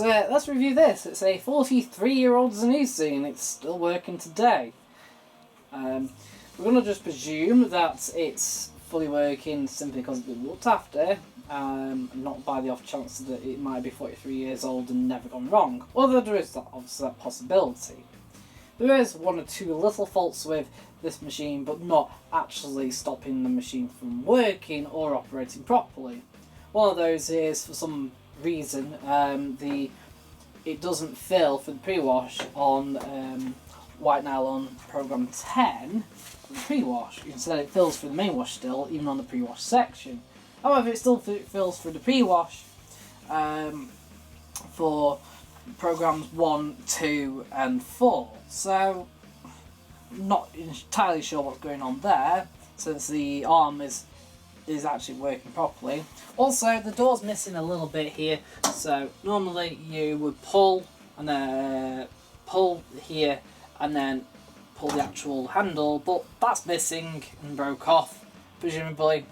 let's review this. It's a 43-year-old Zanussi and it's still working today. We're going to just presume that it's fully working simply because it's been looked after, not by the off chance that it might be 43 years old and never gone wrong, although there is obviously that possibility. There is one or two little faults with this machine, but not actually stopping the machine from working or operating properly. One of those is, for some reason, it doesn't fill for the pre-wash on white nylon program 10 for the pre-wash. Instead it fills for the main wash still, even on the pre-wash section. However, it still fills for the pre-wash for programs 1, 2 and 4. So, not entirely sure what's going on there, since the arm is actually working properly. Also, the door's missing a little bit here, so normally you would pull and then pull here and then pull the actual handle, but that's missing and broke off, presumably.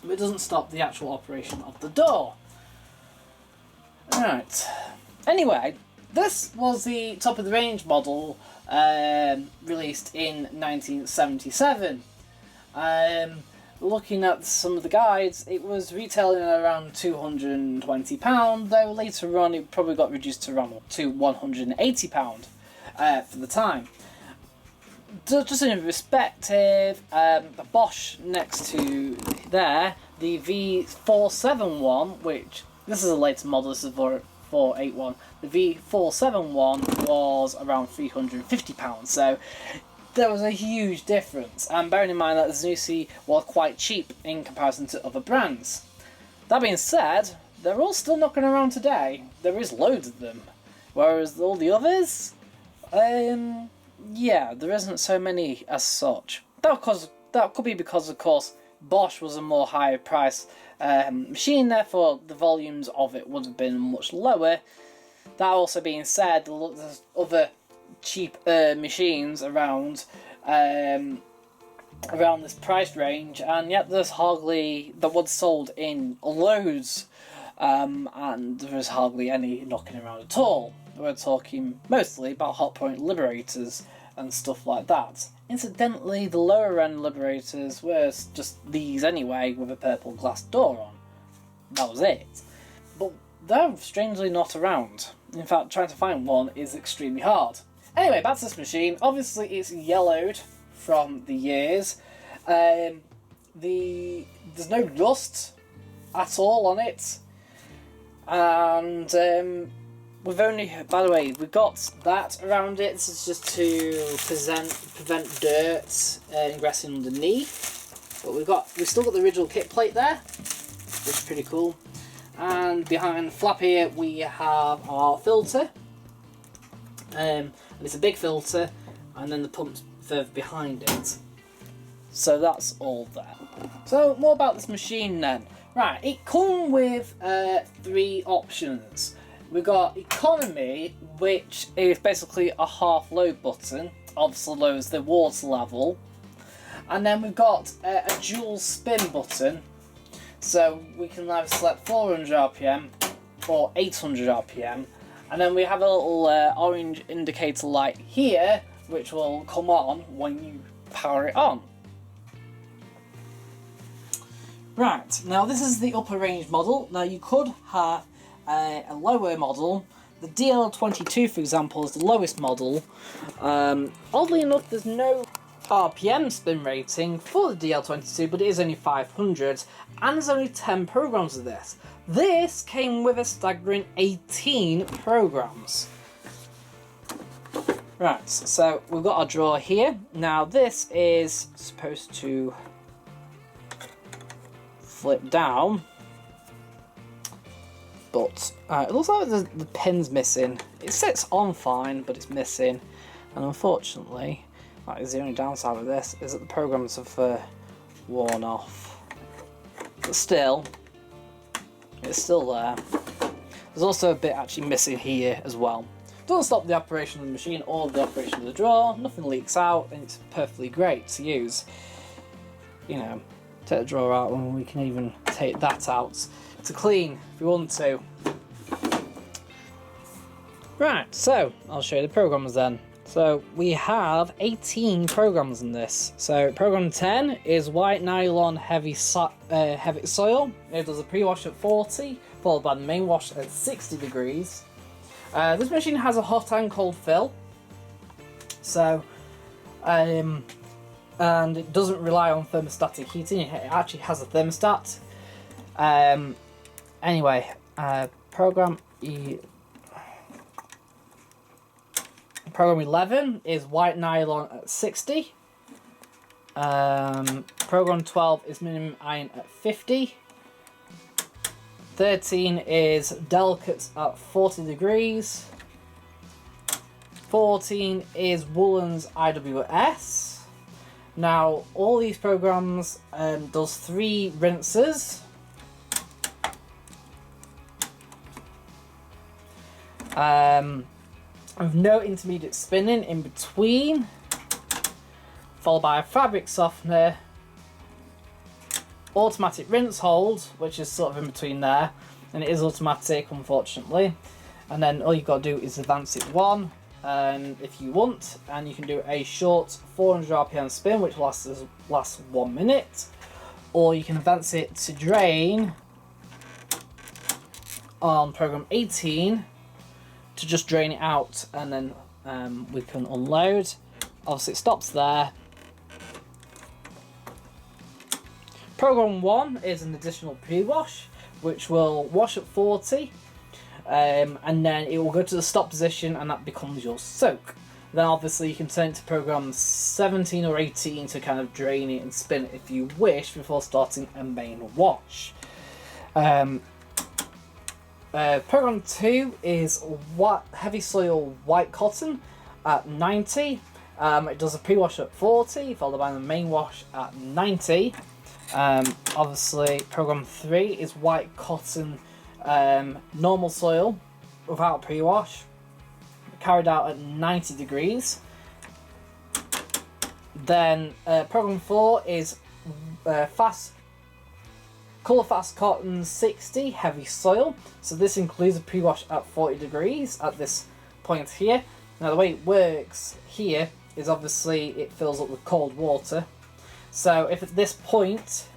But it doesn't stop the actual operation of the door. Right. Anyway, this was the top of the range model released in 1977. Looking at some of the guides, it was retailing at around £220, though later on it probably got reduced to around £180 for the time. Just in perspective, the Bosch next to there, the V471, which this is a later model, this is 481. The V471 was around £350, so there was a huge difference. And bearing in mind that the Zanussi was quite cheap in comparison to other brands. That being said, they're all still knocking around today. There is loads of them, whereas all the others, yeah, there isn't so many as such. That could be because, of course, Bosch was a more higher price machine, therefore the volumes of it would have been much lower. That also being said, there's other cheap machines around this price range, and yet there's hardly that was sold in loads, and there's hardly any knocking around at all. We're talking mostly about hot point liberators and stuff like that. Incidentally, the lower end liberators were just these anyway, with a purple glass door on. That was it. But they're strangely not around. In fact, trying to find one is extremely hard. Anyway, back to this machine. Obviously, it's yellowed from the years. There's no rust at all on it. And we've only, by the way, we've got that around it. This is just to prevent dirt ingressing underneath. But we've still got the original kit plate there, which is pretty cool. And behind the flap here we have our filter. And it's a big filter, and then the pump's further behind it. So that's all there. So more about this machine then. Right, it comes with 3 options. We've got economy, which is basically a half load button, obviously lowers the water level. And then we've got a dual spin button, so we can either select 400 RPM or 800 RPM. And then we have a little orange indicator light here, which will come on when you power it on. Right, now this is the upper range model. Now you could have a lower model. The DL22, for example, is the lowest model. Oddly enough, there's no RPM spin rating for the DL22, but it is only 500, and there's only 10 programs of this. This came with a staggering 18 programs. Right, so we've got our drawer here. Now this is supposed to flip down, but it looks like the pin's missing. It sits on fine, but it's missing, and unfortunately, that is the only downside with this, is that the programs have worn off. But still, it's still there. There's also a bit actually missing here as well. Doesn't stop the operation of the machine or the operation of the drawer. Nothing leaks out, and it's perfectly great to use. You know, take the drawer out, and we can even take that out to clean if we want to. Right, so I'll show you the programs then. So we have 18 programs in this. So program 10 is white nylon heavy soil. It does a pre-wash at 40, followed by the main wash at 60 degrees. This machine has a hot and cold fill. So, and it doesn't rely on thermostatic heating. It actually has a thermostat. Anyway, program 11 is white nylon at 60. Program 12 is minimum iron at 50. 13 is delicates at 40 degrees. 14 is woolens IWS. Now, all these programs does 3 rinses. With no intermediate spinning in between, followed by a fabric softener, automatic rinse hold, which is sort of in between there, and it is automatic unfortunately, and then all you've got to do is advance it 1 if you want, and you can do a short 400 RPM spin which lasts 1 minute, or you can advance it to drain on program 18 to just drain it out, and then we can unload. Obviously it stops there. Program 1 is an additional pre-wash which will wash at 40, and then it will go to the stop position and that becomes your soak. Then obviously you can turn it to program 17 or 18 to kind of drain it and spin it if you wish before starting a main wash. Program 2 is heavy soil white cotton at 90. It does a pre-wash at 40, followed by the main wash at 90. Obviously, program 3 is white cotton normal soil without pre-wash, carried out at 90 degrees. Then program 4 is Colour Fast Cotton 60 heavy soil. So this includes a pre-wash at 40 degrees at this point here. Now the way it works here is obviously it fills up with cold water. So if at this point,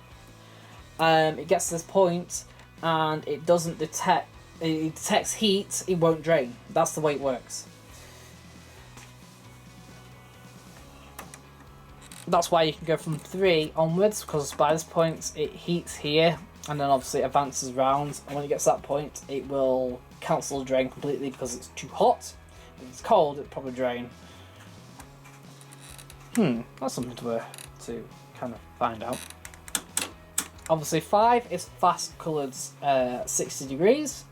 it gets to this point and it doesn't detect, it detects heat, it won't drain. That's the way it works. That's why you can go from 3 onwards, because by this point it heats here and then obviously it advances round, and when it gets to that point it will cancel the drain completely because it's too hot. If it's cold it'll probably drain. That's something to kind of find out. Obviously 5 is fast coloured 60 degrees.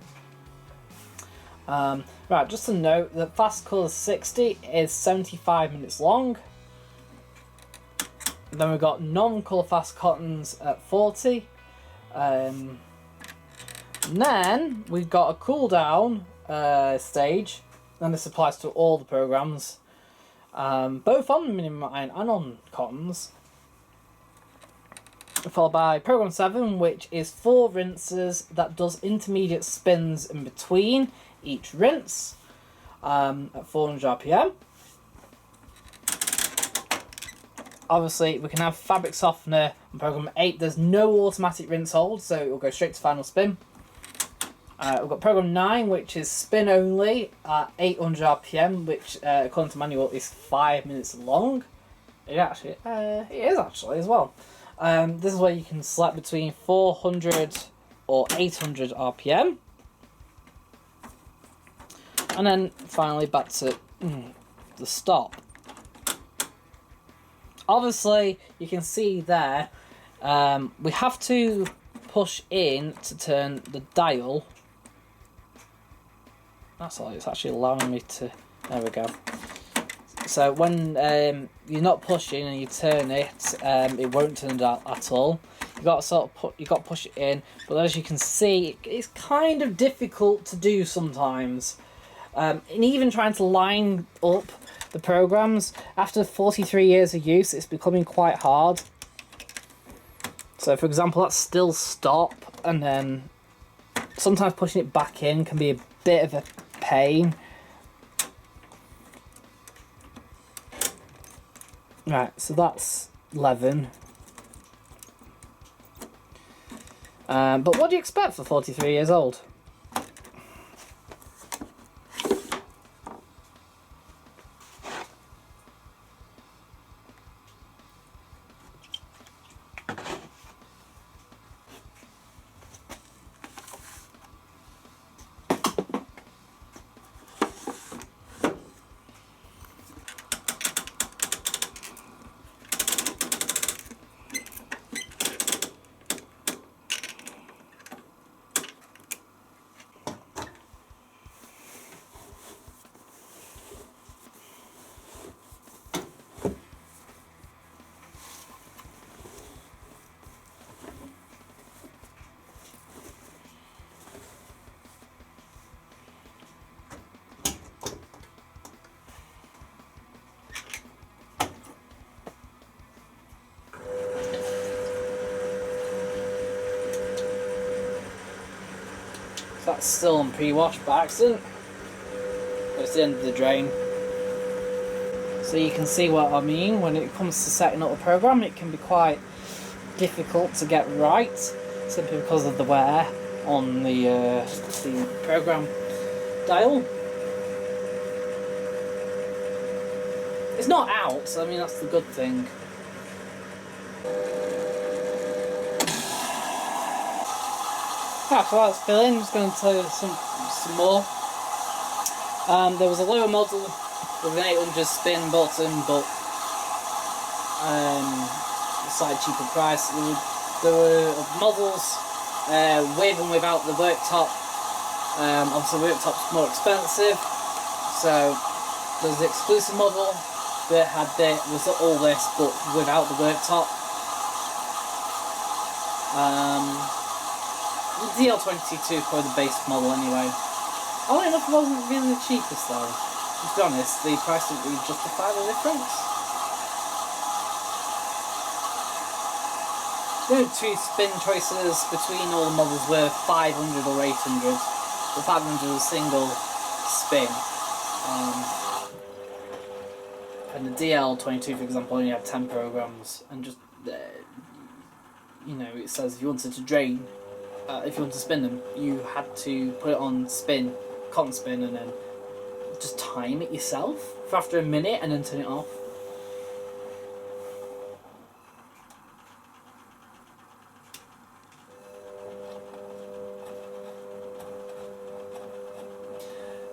Right, just to note that fast colour 60 is 75 minutes long. Then we've got non-colour fast cottons at 40. And then we've got a cool down stage, and this applies to all the programs, both on minimum iron and on cottons. Followed by program 7, which is 4 rinses that does intermediate spins in between each rinse at 400 RPM. Obviously, we can have fabric softener on program 8. There's no automatic rinse hold, so it will go straight to final spin. We've got program 9, which is spin only at 800 RPM, which according to manual is 5 minutes long. It is actually as well. This is where you can select between 400 or 800 RPM. And then finally back to the stop. Obviously, you can see there, we have to push in to turn the dial. That's all, it's actually allowing me to, there we go. So when you're not pushing and you turn it, it won't turn the dial at all. You've got to push it in, but as you can see, it's kind of difficult to do sometimes. And even trying to line up the programs, after 43 years of use, it's becoming quite hard. So for example, that's still stop, and then sometimes pushing it back in can be a bit of a pain. Right, so that's 11. But what do you expect for 43 years old? That's still on pre-wash by accident. It's the end of the drain. So you can see what I mean. When it comes to setting up a program, it can be quite difficult to get right, simply because of the wear on the program dial. It's not out, so I mean that's the good thing. Ah, so that's filling. I'm just going to tell you some more. There was a lower model with an 800 spin button, but slightly cheaper price. There were models with and without the worktop. Obviously, the worktop's more expensive, so there's the exclusive model that was all this, but without the worktop. The DL22 is probably the base model anyway. Oddly enough, it wasn't really the cheapest though. To be honest, the price didn't really justify the difference. The only two spin choices between all the models were 500 or 800. The 500 was a single spin. And the DL22, for example, only had 10 programs. And just, you know, it says if you wanted to drain, if you wanted to spin them, you had to put it on spin, cotton spin, and then just time it yourself for after a minute and then turn it off.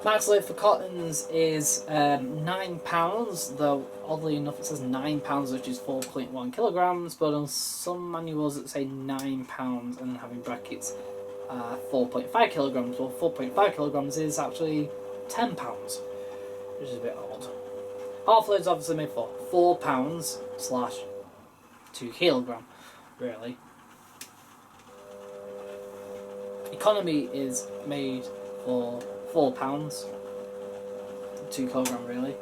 Max weight for cottons is £9, though oddly enough it says £9, which is 4.1 kilograms, but on some manuals it say £9 and having brackets 4.5 kilograms. Well, 4.5 kilograms is actually £10, which is a bit odd. Half load's obviously made for £4 slash 2 kilogram, really. Economy is made for £4, 2 kilogram really.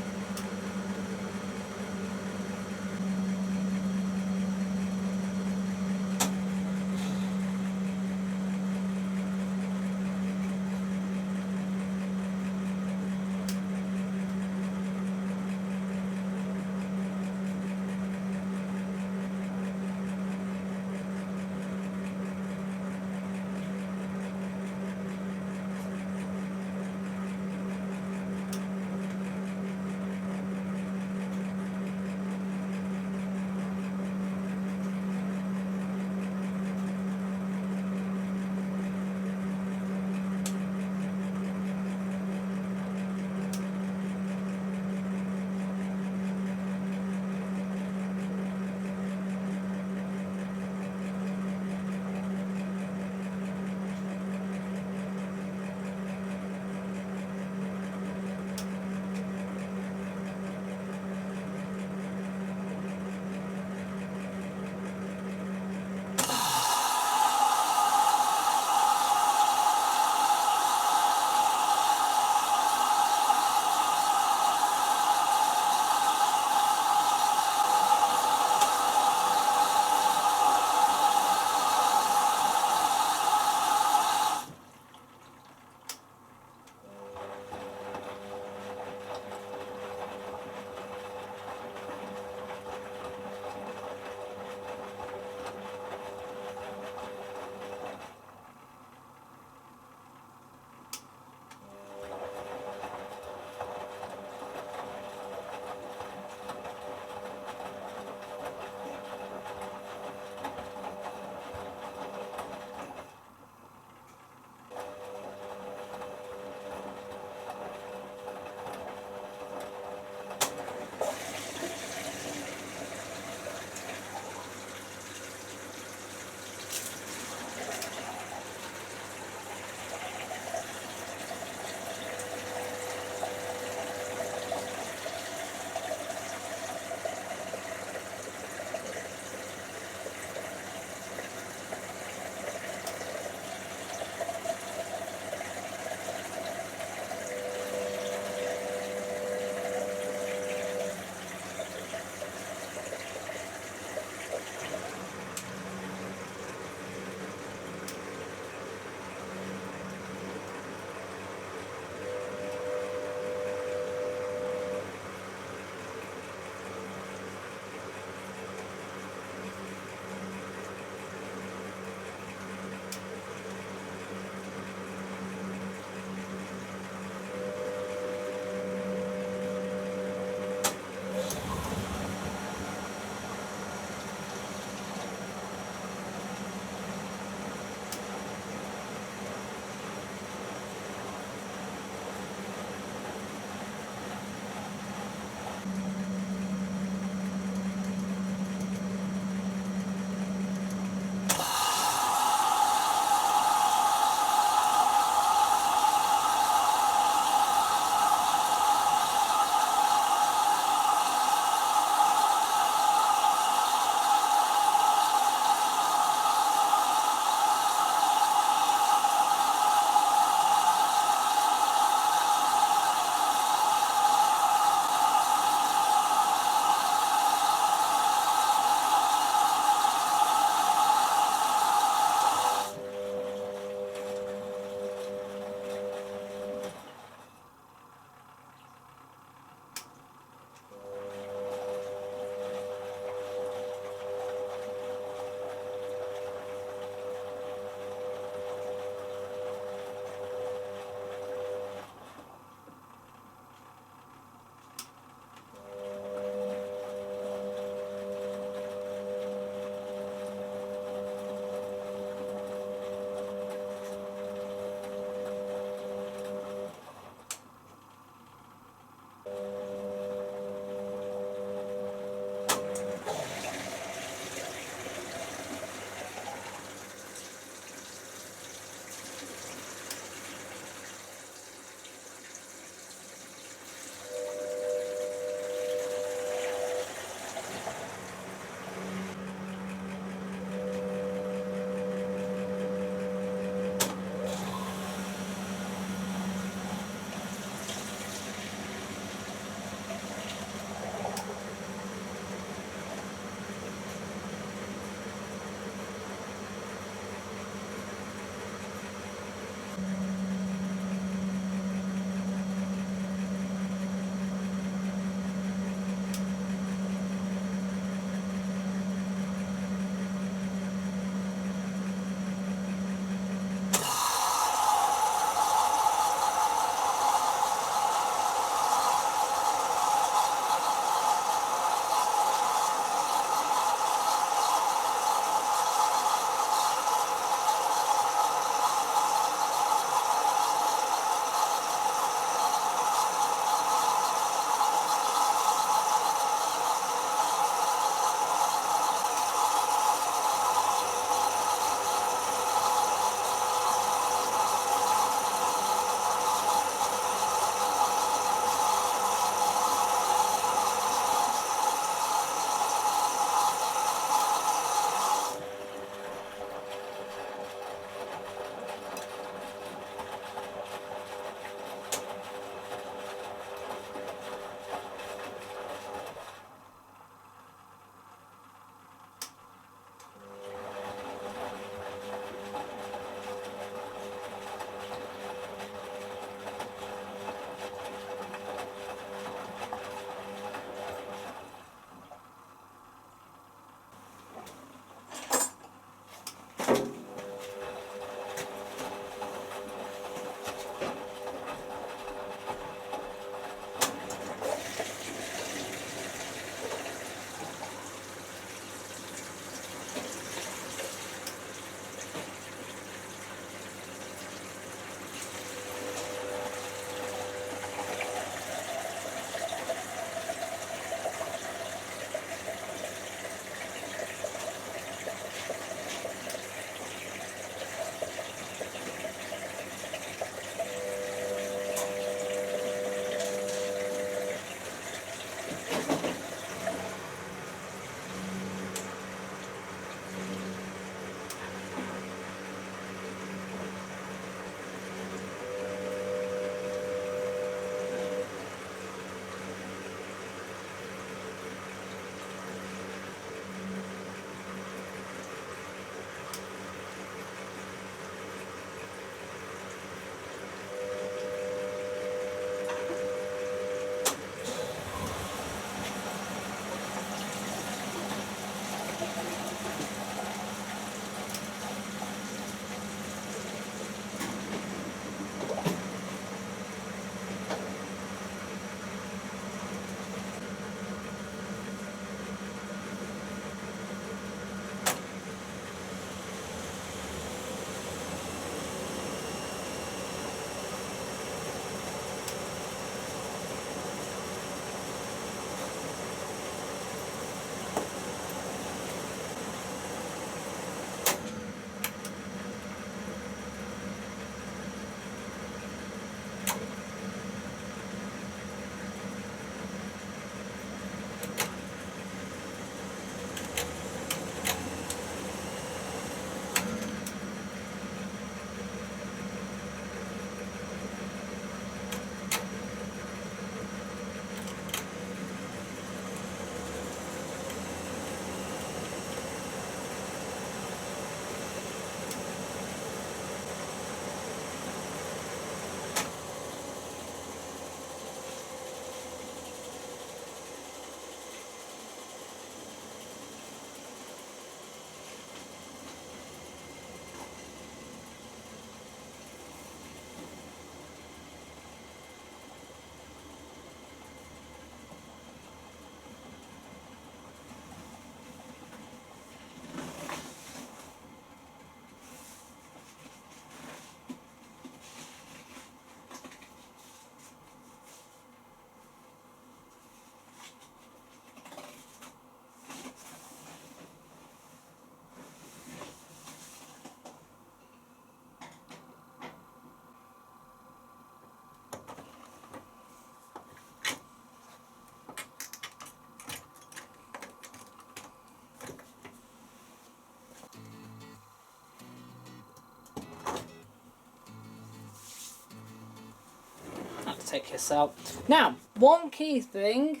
Take this out. Now, one key thing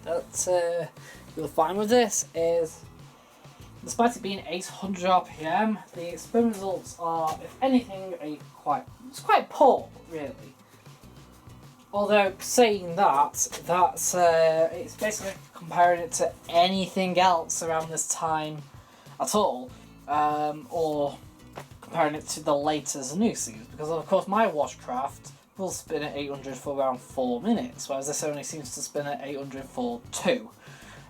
that you'll find with this is, despite it being 800 RPM, the spin results are, if anything, it's quite poor, really. Although saying that, it's basically comparing it to anything else around this time at all, or comparing it to the later Zanussis, because of course my washcraft will spin at 800 for around 4 minutes, whereas this only seems to spin at 800 for 2.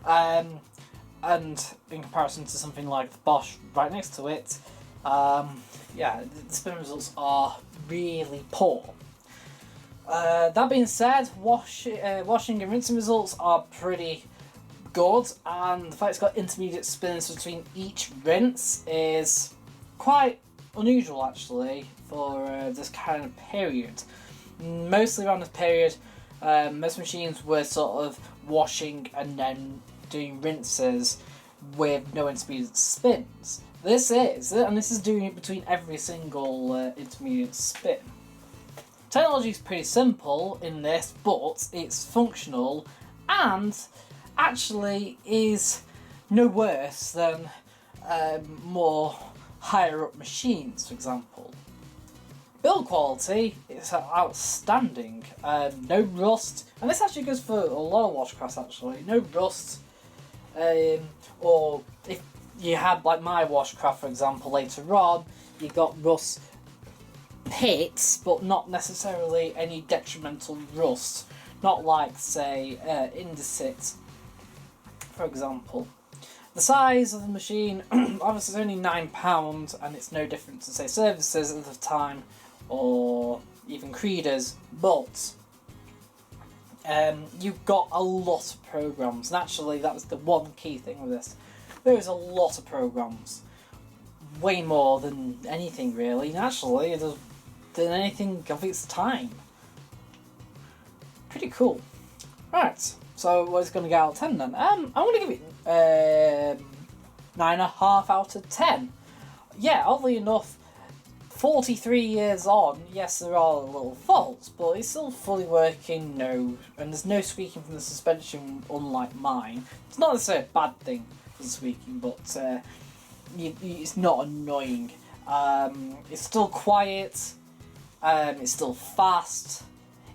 And in comparison to something like the Bosch right next to it, yeah, the spin results are really poor. That being said, washing and rinsing results are pretty good, and the fact it's got intermediate spins between each rinse is quite unusual actually for this kind of period. Mostly around this period, most machines were sort of washing and then doing rinses with no intermediate spins. This is doing it between every single intermediate spin. Technology is pretty simple in this, but it's functional and actually is no worse than more higher up machines, for example. Build quality is outstanding. No rust, and this actually goes for a lot of washcrafts actually. No rust, or if you had like my washcraft for example later on, you got rust pits, but not necessarily any detrimental rust. Not like say Indesit, for example. The size of the machine, obviously it's only £9 and it's no different to say services at the time or even Creeders, but you've got a lot of programs, and actually that was the one key thing with this. There is a lot of programs, way more than anything really, actually, than anything of its time. Pretty cool. Right, so what's going to get out of 10 then? I'm going to give it 9.5 out of 10. Yeah, oddly enough, 43 years on, yes, there are little faults, but it's still fully working, and there's no squeaking from the suspension, unlike mine. It's not necessarily a bad thing for the squeaking, but it's not annoying. It's still quiet, it's still fast,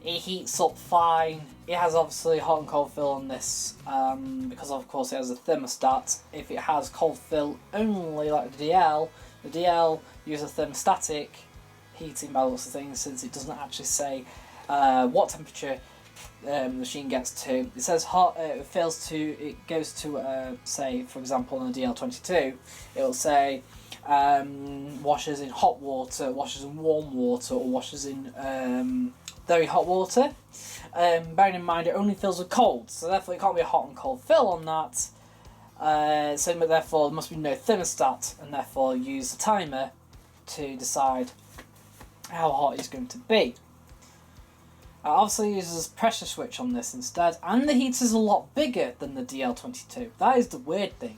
It heats up fine. It has obviously hot and cold fill on this because of course it has a thermostat. If it has cold fill only like the DL uses a thermostatic heating by the looks of things, since it doesn't actually say what temperature the machine gets to. It says hot. It goes to say, for example, on the DL22, it will say washes in hot water, washes in warm water, or washes in very hot water. Bearing in mind it only fills with cold, so therefore it can't be a hot and cold fill on that. So therefore there must be no thermostat, and therefore use the timer to decide how hot it's going to be. Obviously uses a pressure switch on this instead, and the heater's a lot bigger than the DL22. That is the weird thing.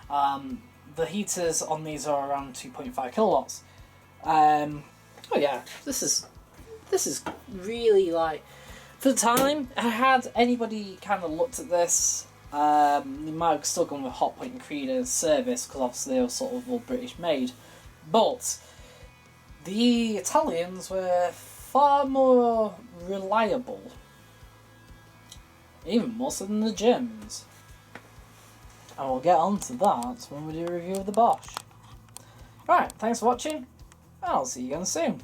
The heaters on these are around 2.5 kilowatts. Oh yeah, this is really, like, for the time. Had anybody kind of looked at this, they might have still gone with Hotpoint and Creed service, because obviously they were sort of all British made. But the Italians were far more reliable, even more so than the Germans. And we'll get on to that when we do a review of the Bosch. Right, thanks for watching, and I'll see you again soon.